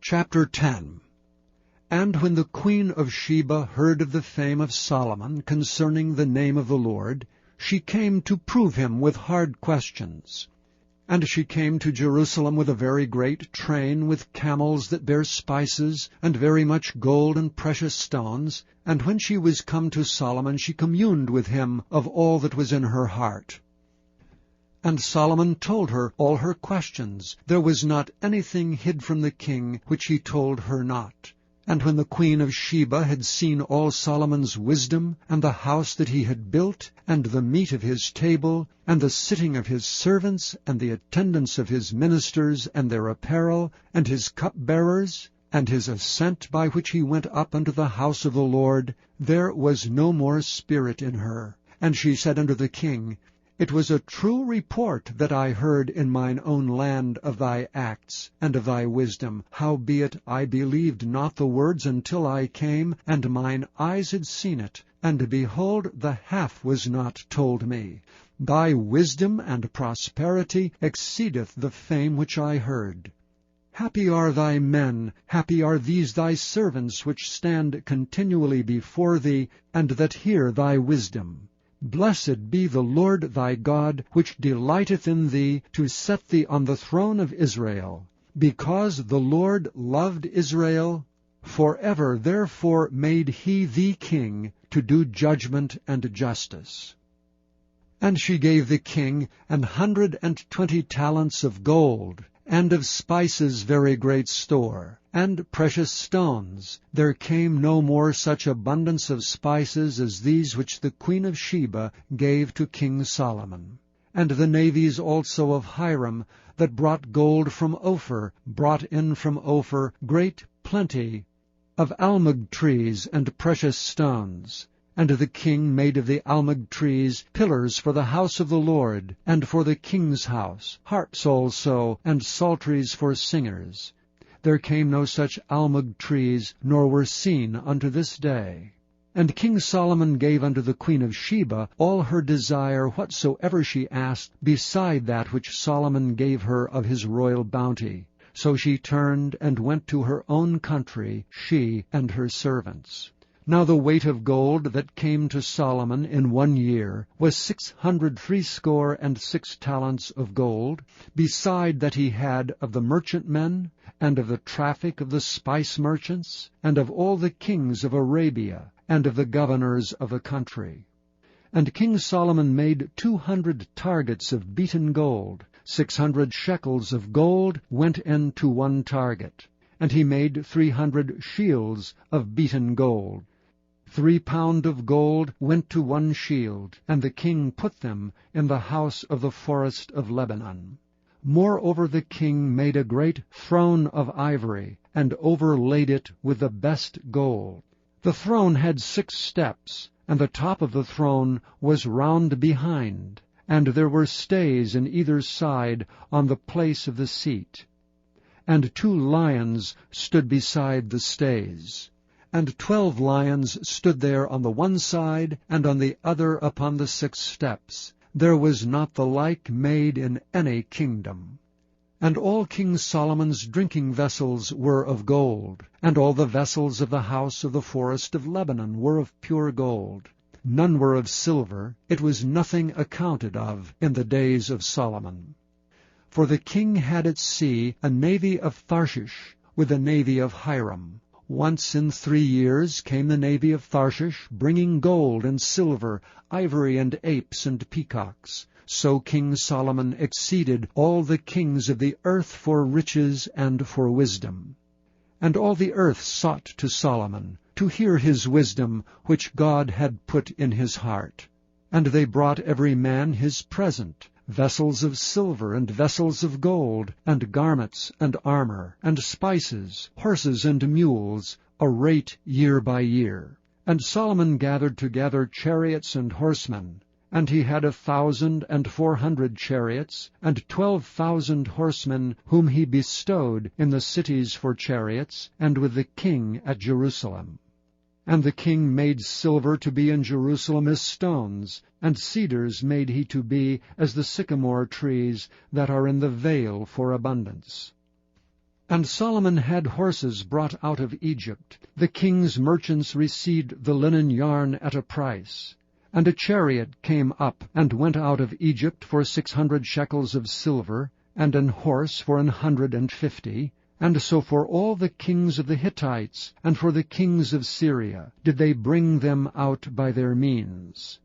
Chapter 10. And when the queen of Sheba heard of the fame of Solomon concerning the name of the Lord, she came to prove him with hard questions. And she came to Jerusalem with a very great train, with camels that bear spices, and very much gold and precious stones. And when she was come to Solomon, she communed with him of all that was in her heart. And Solomon told her all her questions. There was not anything hid from the king which he told her not. And when the queen of Sheba had seen all Solomon's wisdom, and the house that he had built, and the meat of his table, and the sitting of his servants, and the attendance of his ministers, and their apparel, and his cupbearers, and his ascent by which he went up unto the house of the Lord, there was no more spirit in her. And she said unto the king, It was a true report that I heard in mine own land of thy acts and of thy wisdom. Howbeit I believed not the words until I came, and mine eyes had seen it. And behold, the half was not told me. Thy wisdom and prosperity exceedeth the fame which I heard. Happy are thy men, happy are these thy servants which stand continually before thee, and that hear thy wisdom. Blessed be the Lord thy God, which delighteth in thee, to set thee on the throne of Israel. Because the Lord loved Israel, forever therefore made he thee king, to do judgment and justice. And she gave the king 120 talents of gold, and of spices very great store, and precious stones. There came no more such abundance of spices as these which the queen of Sheba gave to King Solomon. And the navies also of Hiram, that brought gold from Ophir, brought in from Ophir great plenty of almug trees and precious stones. And the king made of the almug trees pillars for the house of the Lord, and for the king's house, harps also, and psalteries for singers. There came no such almug trees, nor were seen unto this day. And King Solomon gave unto the queen of Sheba all her desire whatsoever she asked, beside that which Solomon gave her of his royal bounty. So she turned and went to her own country, she and her servants. Now the weight of gold that came to Solomon in 1 year was 666 talents of gold, beside that he had of the merchantmen, and of the traffic of the spice merchants, and of all the kings of Arabia, and of the governors of the country. And King Solomon made 200 targets of beaten gold. 600 shekels of gold went into one target. And he made 300 shields of beaten gold. 3 pound of gold went to one shield, and the king put them in the house of the forest of Lebanon. Moreover the king made a great throne of ivory, and overlaid it with the best gold. The throne had 6 steps, and the top of the throne was round behind, and there were stays in either side on the place of the seat. And 2 lions stood beside the stays. And 12 lions stood there on the one side, and on the other upon the 6 steps. There was not the like made in any kingdom. And all King Solomon's drinking vessels were of gold, and all the vessels of the house of the forest of Lebanon were of pure gold. None were of silver. It was nothing accounted of in the days of Solomon. For the king had at sea a navy of Tharshish, with a navy of Hiram. Once in 3 years came the navy of Tharshish, bringing gold and silver, ivory and apes and peacocks. So King Solomon exceeded all the kings of the earth for riches and for wisdom. And all the earth sought to Solomon, to hear his wisdom, which God had put in his heart. And they brought every man his present, vessels of silver and vessels of gold, and garments and armor, and spices, horses and mules, a rate year by year. And Solomon gathered together chariots and horsemen. And he had 1,400 chariots, and 12,000 horsemen, whom he bestowed in the cities for chariots, and with the king at Jerusalem. And the king made silver to be in Jerusalem as stones, and cedars made he to be as the sycamore trees that are in the vale for abundance. And Solomon had horses brought out of Egypt. The king's merchants received the linen yarn at a price. And a chariot came up, and went out of Egypt for 600 shekels of silver, and an horse for 150. And so for all the kings of the Hittites, and for the kings of Syria, did they bring them out by their means.